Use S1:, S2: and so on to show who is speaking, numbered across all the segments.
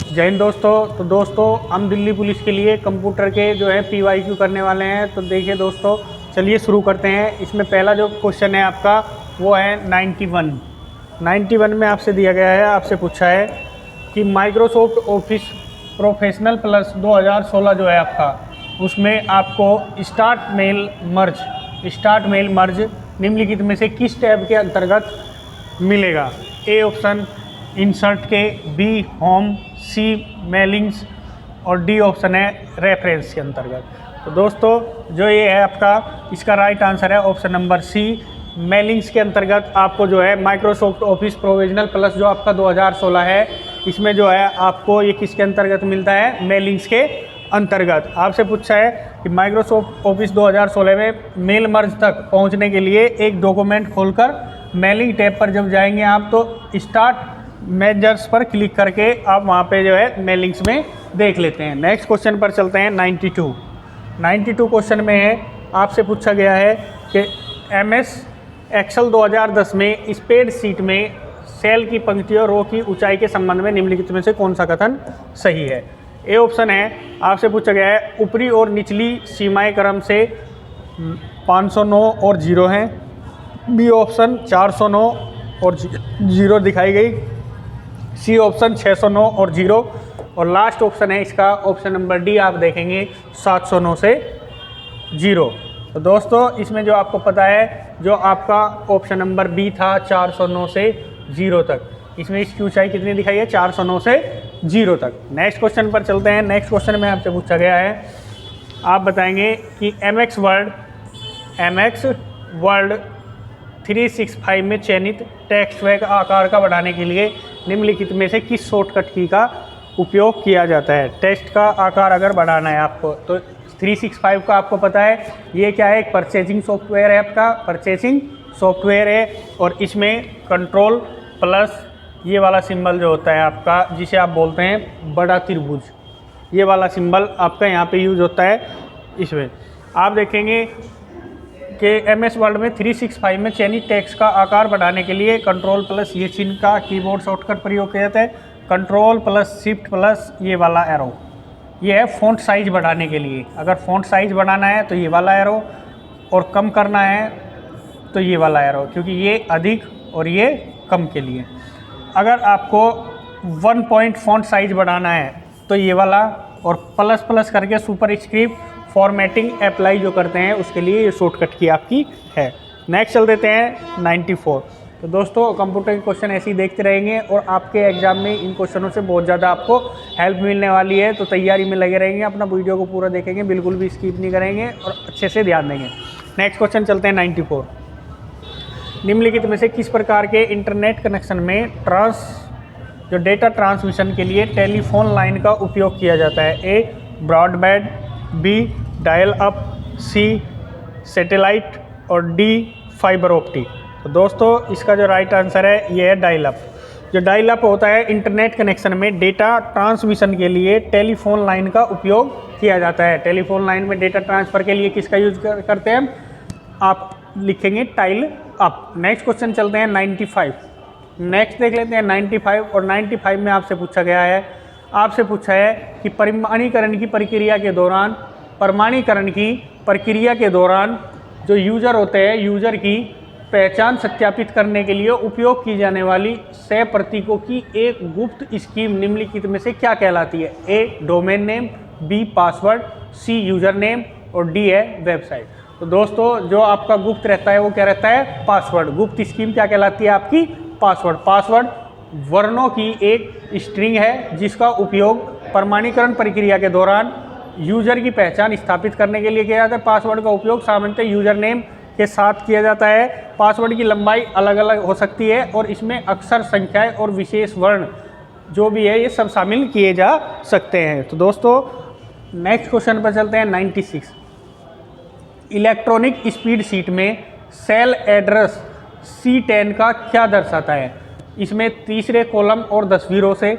S1: जय हिंद दोस्तों। तो दोस्तों हम दिल्ली पुलिस के लिए कंप्यूटर के जो है PYQ करने वाले हैं। तो देखिए दोस्तों, चलिए शुरू करते हैं। इसमें पहला जो क्वेश्चन है आपका वो है 91 में आपसे दिया गया है, आपसे पूछा है कि माइक्रोसॉफ्ट ऑफिस प्रोफेशनल प्लस 2016 जो है आपका, उसमें आपको स्टार्ट मेल मर्ज निम्नलिखित में से किस टैब के अंतर्गत मिलेगा? ए ऑप्शन इंसर्ट के, बी होम, सी मेलिंग्स और डी ऑप्शन है रेफरेंस के अंतर्गत। तो दोस्तों जो ये है आपका, इसका राइट आंसर है ऑप्शन नंबर सी, मेलिंग्स के अंतर्गत आपको जो है माइक्रोसॉफ्ट ऑफिस प्रोविजनल प्लस जो आपका 2016 है, इसमें जो है आपको ये किसके अंतर्गत मिलता है? मेलिंग्स के अंतर्गत। आपसे पूछा है कि माइक्रोसॉफ्ट ऑफिस 2016 में मेल मर्ज तक पहुंचने के लिए एक डॉक्यूमेंट खोलकर मेलिंग टैब पर जब जाएंगे आप, तो स्टार्ट मेजर्स पर क्लिक करके आप वहाँ पे जो है मेलिंग्स में देख लेते हैं। नेक्स्ट क्वेश्चन पर चलते हैं। 92 क्वेश्चन में है, आपसे पूछा गया है कि MS एक्सेल 2010 में स्प्रेडशीट में सेल की पंक्तियों रो की ऊंचाई के संबंध में निम्नलिखित में से कौन सा कथन सही है? ए ऑप्शन है, आपसे पूछा गया है ऊपरी और निचली सीमाएं क्रम से 509 और 0 हैं। बी ऑप्शन 409 और 0 दिखाई गई। सी ऑप्शन 609 और 0, और लास्ट ऑप्शन है इसका ऑप्शन नंबर डी, आप देखेंगे 709 से 0। तो दोस्तों इसमें जो आपको पता है, जो आपका ऑप्शन नंबर बी था 409 से 0 तक, इसमें इसकी ऊंचाई कितनी दिखाई है? 409 से 0 तक। नेक्स्ट क्वेश्चन पर चलते हैं। नेक्स्ट क्वेश्चन में आपसे पूछा गया है, आप बताएंगे कि MX वर्ड 365 में चयनित टेक्स्ट का आकार का बढ़ाने के लिए निम्नलिखित में से किस शॉर्टकट की का उपयोग किया जाता है? टेक्स्ट का आकार अगर बढ़ाना है आपको, तो 365 का आपको पता है ये क्या है? एक परचेजिंग सॉफ्टवेयर है आपका, परचेजिंग सॉफ्टवेयर है, और इसमें कंट्रोल प्लस ये वाला सिंबल जो होता है आपका, जिसे आप बोलते हैं बड़ा त्रिभुज, ये वाला सिंबल आपका यहाँ पे यूज होता है। इसमें आप देखेंगे कि MS वर्ड में 365 में चयनित टेक्स्ट का आकार बढ़ाने के लिए कंट्रोल प्लस ये चिन्ह का कीबोर्ड शॉर्टकट प्रयोग किया जाता है। कंट्रोल प्लस शिफ्ट प्लस ये वाला एरो, ये है फ़ॉन्ट साइज़ बढ़ाने के लिए। अगर फ़ॉन्ट साइज़ बढ़ाना है तो ये वाला एरो, और कम करना है तो ये वाला एरो, क्योंकि ये अधिक और ये कम के लिए। अगर आपको 1 पॉइंट फ़ॉन्ट साइज़ बढ़ाना है तो ये वाला, और प्लस प्लस करके सुपर स्क्रिप्ट फॉर्मेटिंग अप्लाई जो करते हैं उसके लिए ये शॉर्टकट की आपकी है। नेक्स्ट चल देते हैं 94। तो दोस्तों कंप्यूटर के क्वेश्चन ऐसे ही देखते रहेंगे, और आपके एग्जाम में इन क्वेश्चनों से बहुत ज़्यादा आपको हेल्प मिलने वाली है। तो तैयारी में लगे रहेंगे, अपना वीडियो को पूरा देखेंगे, बिल्कुल भी स्किप नहीं करेंगे और अच्छे से ध्यान देंगे। नेक्स्ट क्वेश्चन चलते हैं 94। निम्नलिखित में से किस प्रकार के इंटरनेट कनेक्शन में जो डेटा ट्रांसमिशन के लिए टेलीफोन लाइन का उपयोग किया जाता है? ए ब्रॉडबैंड, बी डायल अप, सी सैटेलाइट और डी फाइबर ऑप्टिक। तो दोस्तों इसका जो राइट आंसर है ये है डायल अप। जो डायल अप होता है, इंटरनेट कनेक्शन में डेटा ट्रांसमिशन के लिए टेलीफोन लाइन का उपयोग किया जाता है। टेलीफोन लाइन में डेटा ट्रांसफ़र के लिए किसका यूज करते हैं? आप लिखेंगे डायल अप। नेक्स्ट क्वेश्चन चलते हैं 95। नेक्स्ट देख लेते हैं 95, और 95 में आपसे पूछा गया है, आपसे पूछा है कि प्रमाणीकरण की प्रक्रिया के दौरान जो यूज़र होते हैं, यूज़र की पहचान सत्यापित करने के लिए उपयोग की जाने वाली 100 प्रतीकों की एक गुप्त स्कीम निम्नलिखित में से क्या कहलाती है? ए डोमेन नेम, बी पासवर्ड, सी यूज़र नेम और डी है वेबसाइट। तो दोस्तों जो आपका गुप्त रहता है वो क्या रहता है? पासवर्ड। गुप्त स्कीम क्या कहलाती है आपकी? पासवर्ड। पासवर्ड वर्णों की एक स्ट्रिंग है जिसका उपयोग प्रमाणीकरण प्रक्रिया के दौरान यूज़र की पहचान स्थापित करने के लिए किया जाता है। पासवर्ड का उपयोग सामान्यतः यूज़र नेम के साथ किया जाता है। पासवर्ड की लंबाई अलग अलग हो सकती है, और इसमें अक्षर, संख्याएं और विशेष वर्ण जो भी है ये सब शामिल किए जा सकते हैं। तो दोस्तों नेक्स्ट क्वेश्चन पर चलते हैं 96। इलेक्ट्रॉनिक स्पीड शीट में सेल एड्रेस C10 का क्या दर्शाता है? इसमें तीसरे कॉलम और 10वीं रो से,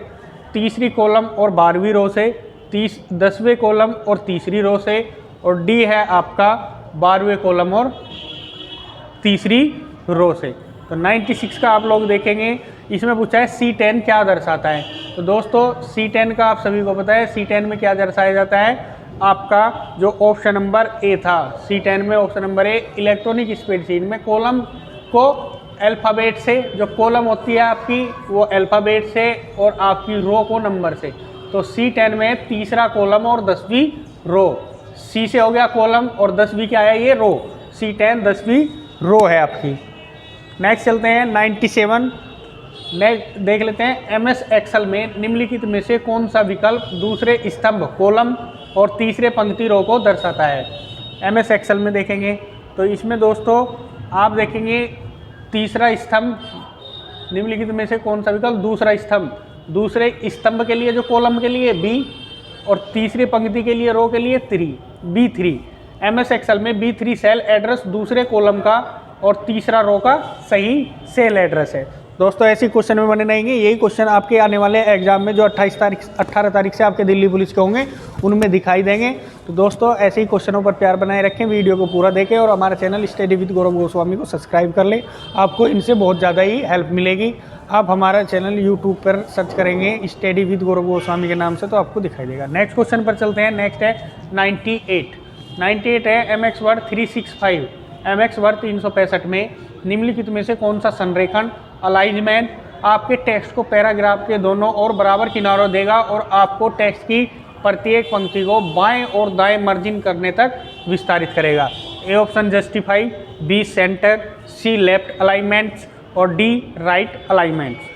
S1: तीसरी कॉलम और 12वीं रो से, 10वें कॉलम और तीसरी रो से, और डी है आपका 12वें कॉलम और तीसरी रो से। तो 96 का आप लोग देखेंगे इसमें पूछा है C10 क्या दर्शाता है। तो दोस्तों C10 का आप सभी को पता है, C10 में क्या दर्शाया जाता है, आपका जो ऑप्शन नंबर ए था, C10 में ऑप्शन नंबर ए इलेक्ट्रॉनिक स्प्रेडशीट में कॉलम को अल्फ़ाबेट से, जो कॉलम होती है आपकी वो अल्फ़ाबेट से और आपकी रो को नंबर से। तो C10 में तीसरा कॉलम और 10वीं रो, C से हो गया कॉलम और 10वीं क्या है, ये रो, C10 10वीं रो है आपकी। नेक्स्ट चलते हैं 97। नेक्स्ट देख लेते हैं MS एक्सेल में निम्नलिखित में से कौन सा विकल्प दूसरे स्तंभ कॉलम और तीसरे पंक्ति रो को दर्शाता है। MS एक्सेल में देखेंगे तो इसमें दोस्तों आप देखेंगे तीसरा स्तंभ, निम्नलिखित में से कौन सा विकल्प दूसरा स्तंभ, दूसरे स्तंभ के लिए जो कॉलम के लिए B और तीसरी पंक्ति के लिए रो के लिए B3। MS एक्सेल में B3 सेल एड्रेस दूसरे कॉलम का और तीसरा रो का सही सेल एड्रेस है। दोस्तों ऐसे क्वेश्चन में बने रहेंगे, यही क्वेश्चन आपके आने वाले एग्जाम में जो 18 तारीख से आपके दिल्ली पुलिस के होंगे उनमें दिखाई देंगे। तो दोस्तों ऐसे ही क्वेश्चनों पर प्यार बनाए रखें, वीडियो को पूरा देखें और हमारा चैनल स्टडी विद गौरव गोस्वामी को सब्सक्राइब कर लें, आपको इनसे बहुत ज़्यादा ही हेल्प मिलेगी। आप हमारा चैनल यूट्यूब पर सर्च करेंगे स्टडी विद गौरव गोस्वामी के नाम से तो आपको दिखाई देगा। नेक्स्ट क्वेश्चन पर चलते हैं। नेक्स्ट है 98 है MX वर्ड 365, MX वर्ड 365 में निम्नलिखित में से कौन सा संरेखण अलाइनमेंट आपके टेक्स्ट को पैराग्राफ के दोनों और बराबर किनारों देगा और आपको टेक्स्ट की प्रत्येक पंक्ति को बाएं और दाएं मार्जिन करने तक विस्तारित करेगा। A option justify, B centre, C left alignments और डी राइट अलाइनमेंट्स।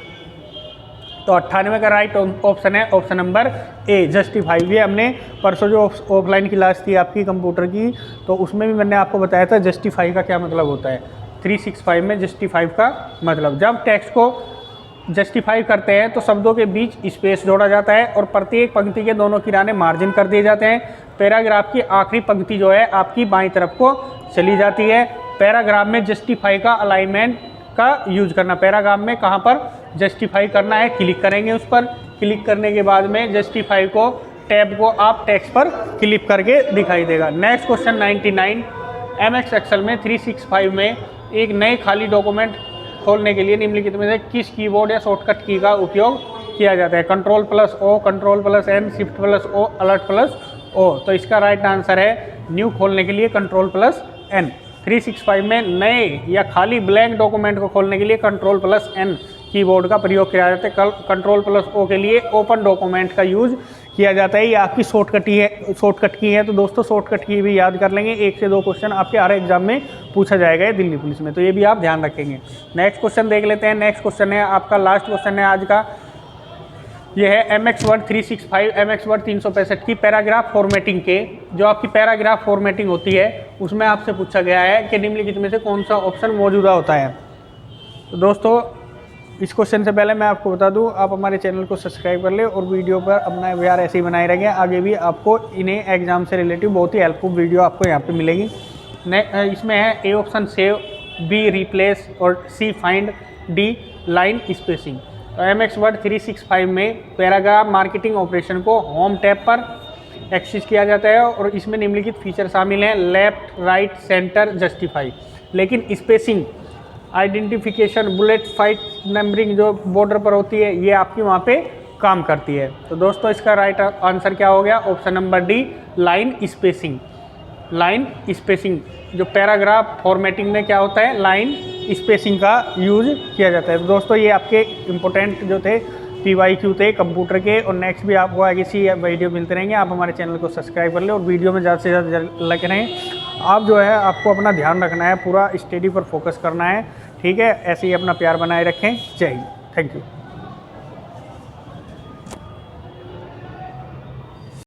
S1: तो 98 का राइट ऑप्शन है ऑप्शन नंबर ए जस्टिफाई। ये हमने परसों जो ऑफलाइन क्लास थी आपकी कंप्यूटर की, तो उसमें भी मैंने आपको बताया था जस्टिफाई का क्या मतलब होता है। 365 में जस्टिफाई का मतलब, जब टेक्स्ट को जस्टिफाई करते हैं तो शब्दों के बीच स्पेस जोड़ा जाता है और प्रत्येक पंक्ति के दोनों किनारे मार्जिन कर दिए जाते हैं। पैराग्राफ की आखिरी पंक्ति जो है आपकी बाईं तरफ को चली जाती है। पैराग्राफ में जस्टिफाई का अलाइनमेंट का यूज करना, पैराग्राफ में कहाँ पर जस्टिफाई करना है, क्लिक करेंगे उस पर। क्लिक करने के बाद में जस्टिफाई को टैब को आप टेक्स्ट पर क्लिक करके दिखाई देगा। नेक्स्ट क्वेश्चन 99, MX एक्सेल में 365 में एक नए खाली डॉक्यूमेंट खोलने के लिए निम्नलिखित में से किस कीबोर्ड या शॉर्टकट की का उपयोग किया जाता है। Ctrl+O, Ctrl+N, Shift+O, Alt+O। तो इसका राइट आंसर है न्यू खोलने के लिए Ctrl+N। 365 में नए या खाली ब्लैंक डॉक्यूमेंट को खोलने के लिए Ctrl+N कीबोर्ड का प्रयोग किया जाता है। Ctrl+O के लिए ओपन डॉक्यूमेंट का यूज किया जाता है। ये आपकी शॉर्टकट की है। तो दोस्तों शॉर्टकट की भी याद कर लेंगे, 1 से 2 क्वेश्चन आपके हर एग्जाम में पूछा जाएगा दिल्ली पुलिस में, तो ये भी आप ध्यान रखेंगे। नेक्स्ट क्वेश्चन देख लेते हैं। नेक्स्ट क्वेश्चन है आपका लास्ट क्वेश्चन है आज का, यह है MX वर्ड 365, MX वर्ड 365 की पैराग्राफ फॉर्मेटिंग के, जो आपकी पैराग्राफ फॉर्मेटिंग होती है उसमें आपसे पूछा गया है कि निम्नलिखित में से कौन सा ऑप्शन मौजूदा होता है। तो दोस्तों इस क्वेश्चन से पहले मैं आपको बता दूं, आप हमारे चैनल को सब्सक्राइब कर ले और वीडियो पर अपना व्यवहार ऐसे ही बनाए रहेंगे। आगे भी आपको इन्हें एग्जाम से रिलेटिव बहुत ही हेल्पफुल वीडियो आपको यहाँ पे मिलेगी। इसमें है A option save, be replace और सी फाइंड, डी लाइन स्पेसिंग। तो MX वर्ड 365 में पैराग्राफ मार्केटिंग ऑपरेशन को होम टैब पर एक्सेस किया जाता है और इसमें निम्नलिखित फीचर शामिल हैं, लेफ्ट, राइट, सेंटर, जस्टिफाई। लेकिन spacing, identification, bullet fight numbering जो बॉर्डर पर होती है ये आपकी वहाँ पे काम करती है। तो दोस्तों इसका राइट आंसर क्या हो गया, option number D line spacing. Line spacing जो पैराग्राफ फॉर्मेटिंग में क्या होता है, लाइन स्पेसिंग का यूज किया जाता है। तो दोस्तों ये आपके इम्पोर्टेंट जो थे PYQ थे कंप्यूटर के, और नेक्स्ट भी आपको आगे सी वीडियो मिलते रहेंगे। आप हमारे चैनल को सब्सक्राइब कर लें और वीडियो में ज़्यादा से ज़्यादा लगे रहें। आप जो है आपको अपना ध्यान रखना है, पूरा स्टडी पर फोकस करना है, ठीक है। ऐसे ही अपना प्यार बनाए रखें। जय हिंद, थैंक यू।